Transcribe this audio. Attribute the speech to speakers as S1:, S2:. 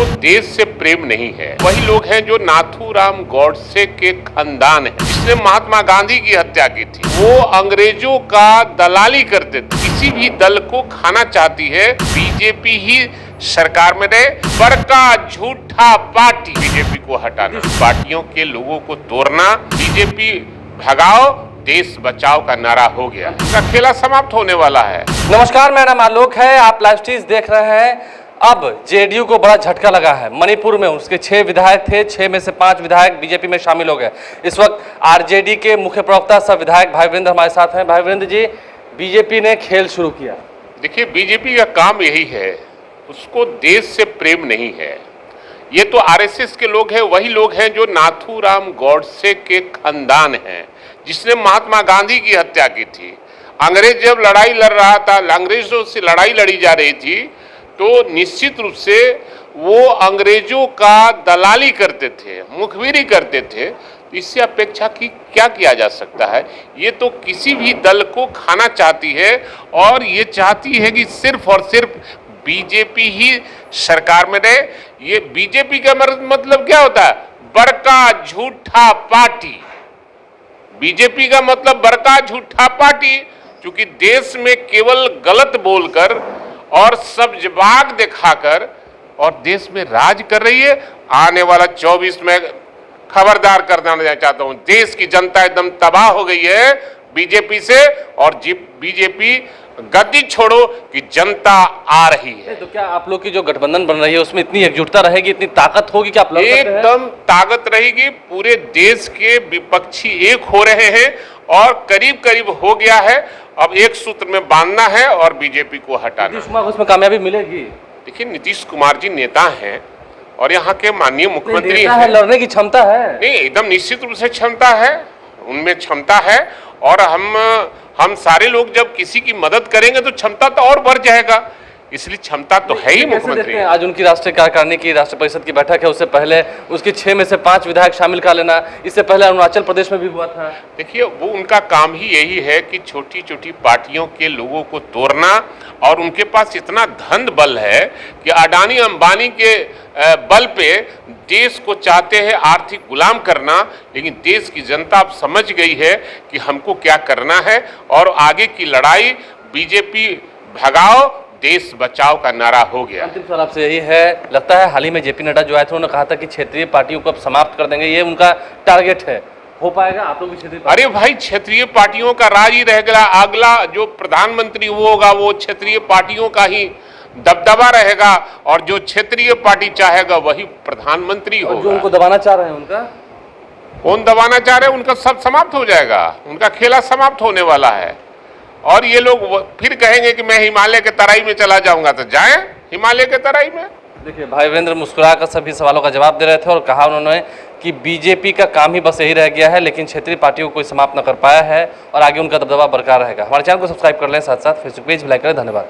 S1: जिसको देश से प्रेम नहीं है, वही लोग हैं जो नाथूराम गॉडसे के खानदान है, जिसने महात्मा गांधी की हत्या की थी। वो अंग्रेजों का दलाली करते थे। किसी भी दल को खाना चाहती है, बीजेपी ही सरकार में रहे। बड़का झूठा पार्टी बीजेपी को हटाना, पार्टियों के लोगों को तोड़ना, बीजेपी भगाओ देश बचाओ का नारा हो गया। इसका खेला समाप्त होने वाला है।
S2: नमस्कार, मेरा नाम आलोक है, आप लाइव स्ट्रीम देख रहे हैं। अब जेडीयू को बड़ा झटका लगा है। मणिपुर में उसके 6 विधायक थे, 6 में से 5 विधायक बीजेपी में शामिल हो गए। इस वक्त आरजेडी के मुख्य प्रवक्ता सह विधायक भाई वीरेंद्र हमारे साथ हैं। भाई वीरेंद्र जी, बीजेपी ने खेल शुरू किया।
S1: देखिए, बीजेपी का काम यही है, उसको देश से प्रेम नहीं है। ये तो आरएसएस के लोग हैं, वही लोग हैं जो नाथूराम गॉडसे के खानदान हैं, जिसने महात्मा गांधी की हत्या की थी। अंग्रेज जब लड़ाई लड़ रहा था, अंग्रेजों से लड़ाई लड़ी जा रही थी, तो निश्चित रूप से वो अंग्रेजों का दलाली करते थे, मुखबिरी करते थे। इससे अपेक्षा की क्या किया जा सकता है? ये तो किसी भी दल को खाना चाहती है और ये चाहती है कि सिर्फ और सिर्फ बीजेपी ही सरकार में रहे। ये बीजेपी का मतलब क्या होता है? बड़का झूठा पार्टी। बीजेपी का मतलब बड़का झूठा पार्टी, क्योंकि देश में केवल गलत बोलकर और सब्जबाग दिखाकर और देश में राज कर रही है। आने वाला 24 में खबरदार कर देना चाहता हूं, देश की जनता एकदम तबाह हो गई है बीजेपी से, और बीजेपी गद्दी छोड़ो कि जनता आ रही है।
S2: तो क्या आप लोग की जो गठबंधन बन रही है उसमें इतनी एकजुटता रहेगी, इतनी ताकत होगी कि आप लड़ सकते हैं?
S1: एकदम ताकत रहेगी। पूरे देश के विपक्षी एक हो रहे हैं और करीब करीब हो गया है। अब एक सूत्र में बांधना है और बीजेपी को हटाना।
S2: नीतीश कुमार उसमें कामयाबी मिलेगी?
S1: देखिए, नीतीश कुमार जी नेता हैं और यहाँ के माननीय मुख्यमंत्री
S2: हैं। लड़ने की क्षमता है?
S1: नहीं, एकदम निश्चित रूप से क्षमता है, उनमें क्षमता है। और हम सारे लोग जब किसी की मदद करेंगे तो क्षमता तो और बढ़ जाएगा, इसलिए क्षमता तो है ही मुख्यमंत्री।
S2: आज उनकी राष्ट्रीय कार्यकारिणी की राष्ट्रीय परिषद की बैठक है, उससे पहले उसके 6 में से 5 विधायक शामिल कर लेना, इससे पहले अरुणाचल प्रदेश में भी हुआ था।
S1: देखिए, वो उनका काम ही यही है कि छोटी छोटी पार्टियों के लोगों को तोड़ना, और उनके पास इतना धन बल है कि अडानी अंबानी के बल पे देश को चाहते हैं आर्थिक गुलाम करना। लेकिन देश की जनता अब समझ गई है कि हमको क्या करना है, और आगे की लड़ाई बीजेपी भगाओ देश बचाओ का नारा हो गया।
S2: अंतिम सवाल आपसे यही है, लगता है हाल ही में जेपी नड्डा जो आए थे उन्होंने कहा था कि क्षेत्रीय पार्टियों को अब समाप्त कर देंगे, ये उनका टारगेट है, हो पाएगा? आप लोग भी क्षेत्रीय?
S1: अरे भाई, क्षेत्रीय पार्टियों का राज ही रह गया। अगला जो प्रधानमंत्री होगा वो क्षेत्रीय पार्टियों का ही दबदबा रहेगा, और जो क्षेत्रीय पार्टी चाहेगा वही प्रधानमंत्री होगा।
S2: जो उनको दबाना चाह रहे हैं, उनका
S1: कौन दबाना चाह रहे हैं? उनका सब समाप्त हो जाएगा, उनका खेला समाप्त होने वाला है। और ये लोग फिर कहेंगे कि मैं हिमालय के तराई में चला जाऊंगा, तो जाएं हिमालय के तराई में।
S2: देखिए, भाई वीरेंद्र मुस्कुराकर सभी सवालों का जवाब दे रहे थे और कहा उन्होंने कि बीजेपी का काम ही बस यही रह गया है, लेकिन क्षेत्रीय पार्टियों को कोई समाप्त न कर पाया है और आगे उनका दबदबा बरकरार रहेगा। हमारे चैनल को सब्सक्राइब कर लें, साथ साथ फेसबुक पेज भी लाइक करें। धन्यवाद।